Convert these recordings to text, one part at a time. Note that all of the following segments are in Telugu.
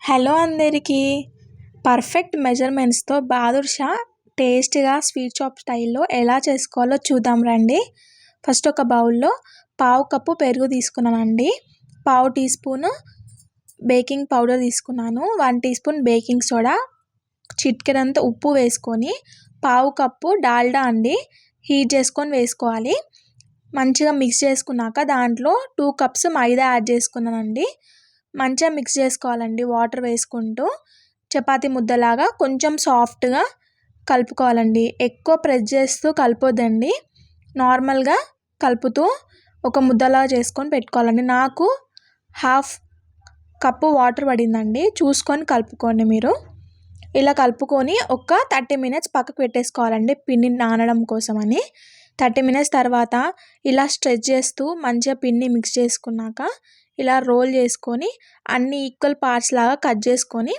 హలో అందరికీ. పర్ఫెక్ట్ మెజర్మెంట్స్తో బాదుషా టేస్టీగా స్వీట్ షాప్ స్టైల్లో ఎలా చేసుకోవాలో చూద్దాం రండి. ఫస్ట్ ఒక బౌల్లో పావు కప్పు పెరుగు తీసుకున్నానండి. పావు టీ స్పూను బేకింగ్ పౌడర్ తీసుకున్నాను. 1 టీ స్పూన్ బేకింగ్ సోడా, చిటికెడంత ఉప్పు వేసుకొని పావు కప్పు డాల్డా అండి హీట్ చేసుకొని వేసుకోవాలి. మంచిగా మిక్స్ చేసుకున్నాక దాంట్లో 2 కప్స్ మైదా యాడ్ చేసుకున్నానండి. మంచిగా మిక్స్ చేసుకోవాలండి వాటర్ వేసుకుంటూ. చపాతీ ముద్దలాగా కొంచెం సాఫ్ట్గా కలుపుకోవాలండి. ఎక్కువ ప్రెస్ చేస్తూ కలపొద్దండి. నార్మల్గా కలుపుతూ ఒక ముద్దలా చేసుకొని పెట్టుకోవాలండి. నాకు 1/2 కప్పు వాటర్ పడిందండి, చూసుకొని కలుపుకోండి మీరు. ఇలా కలుపుకొని ఒక 30 మినిట్స్ పక్కకు పెట్టేసుకోవాలండి పిండి నానడం కోసమని. 30 మినిట్స్ తర్వాత ఇలా స్ట్రెచ్ చేస్తూ మంచిగా పిండి మిక్స్ చేసుకున్నాక ఇలా రోల్ చేసుకొని అన్ని ఈక్వల్ పార్ట్స్ లాగా కట్ చేసుకొని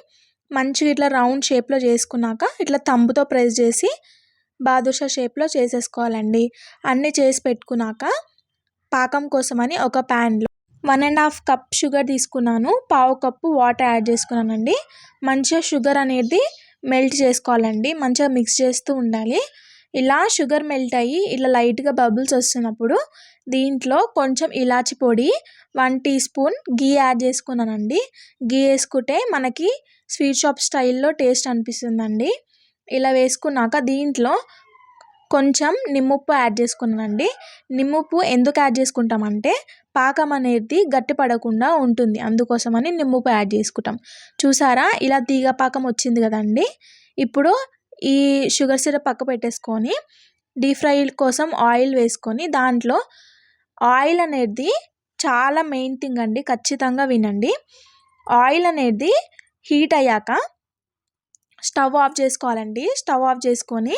మంచిగా ఇట్లా రౌండ్ షేప్లో చేసుకున్నాక ఇట్లా థంబ్తో ప్రెస్ చేసి బాదుషా షేప్లో చేసేసుకోవాలండి. అన్నీ చేసి పెట్టుకున్నాక పాకం కోసమని ఒక ప్యాన్లో 1.5 కప్ షుగర్ తీసుకున్నాను. పావు కప్పు వాటర్ యాడ్ చేసుకున్నానండి. మంచిగా షుగర్ అనేది మెల్ట్ చేసుకోవాలండి. మంచిగా మిక్స్ చేస్తూ ఉండాలి. ఇలా షుగర్ మెల్ట్ అయ్యి ఇలా లైట్గా బబుల్స్ వస్తున్నప్పుడు దీంట్లో కొంచెం ఇలాచి పొడి, 1 టీ స్పూన్ గీ యాడ్ చేసుకున్నానండి. గీ వేసుకుంటే మనకి స్వీట్ షాప్ స్టైల్లో టేస్ట్ అనిపిస్తుందండి. ఇలా వేసుకున్నాక దీంట్లో కొంచెం నిమ్మప్పు యాడ్ చేసుకున్నానండి. నిమ్మప్పు ఎందుకు యాడ్ చేసుకుంటామంటే పాకం అనేది గట్టి పడకుండా ఉంటుంది, అందుకోసమని నిమ్మప్పు యాడ్ చేసుకుంటాం. చూసారా ఇలా తీగ పాకం వచ్చింది కదండి. ఇప్పుడు ఈ షుగర్ సిరప్ పక్క పెట్టేసుకొని డీప్ ఫ్రై కోసం ఆయిల్ వేసుకొని దాంట్లో ఆయిల్ అనేది చాలా మెయిన్ థింగ్ అండి, ఖచ్చితంగా వినండి. ఆయిల్ అనేది హీట్ అయ్యాక స్టవ్ ఆఫ్ చేసుకోవాలండి. స్టవ్ ఆఫ్ చేసుకొని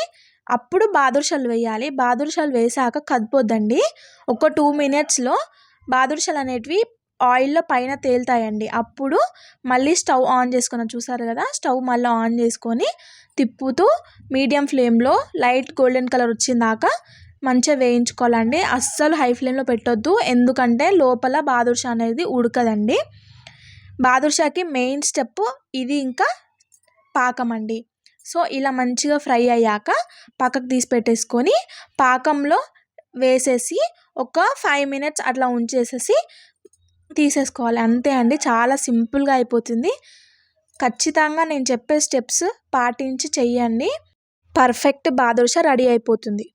అప్పుడు బాదుషాలు వేయాలి. బాదుషాలు వేసాక కదపొద్దండి. ఒక 2 మినిట్స్లో బాదుషాలు అనేటివి ఆయిల్లో పైన తేలుతాయండి. అప్పుడు మళ్ళీ స్టవ్ ఆన్ చేసుకున్నాను, చూసారు కదా. స్టవ్ మళ్ళీ ఆన్ చేసుకొని తిప్పుతూ మీడియం ఫ్లేమ్లో లైట్ గోల్డెన్ కలర్ వచ్చిందాకా మంచిగా వేయించుకోవాలండి. అస్సలు హై ఫ్లేమ్లో పెట్టొద్దు, ఎందుకంటే లోపల బాదుషా అనేది ఉడకదండి. బాదుషాకి మెయిన్ స్టెప్ ఇది, ఇంకా పాకం అండి. సో ఇలా మంచిగా ఫ్రై అయ్యాక పక్కకు తీసి పెట్టేసుకొని పాకంలో వేసేసి ఒక 5 మినిట్స్ అట్లా ఉంచేసేసి తీసేసుకోవాలి. అంతే అండి, చాలా సింపుల్గా అయిపోతుంది. ఖచ్చితంగా నేను చెప్పే స్టెప్స్ పాటించి చెయ్యండి. పర్ఫెక్ట్ బాదుషా రెడీ అయిపోతుంది.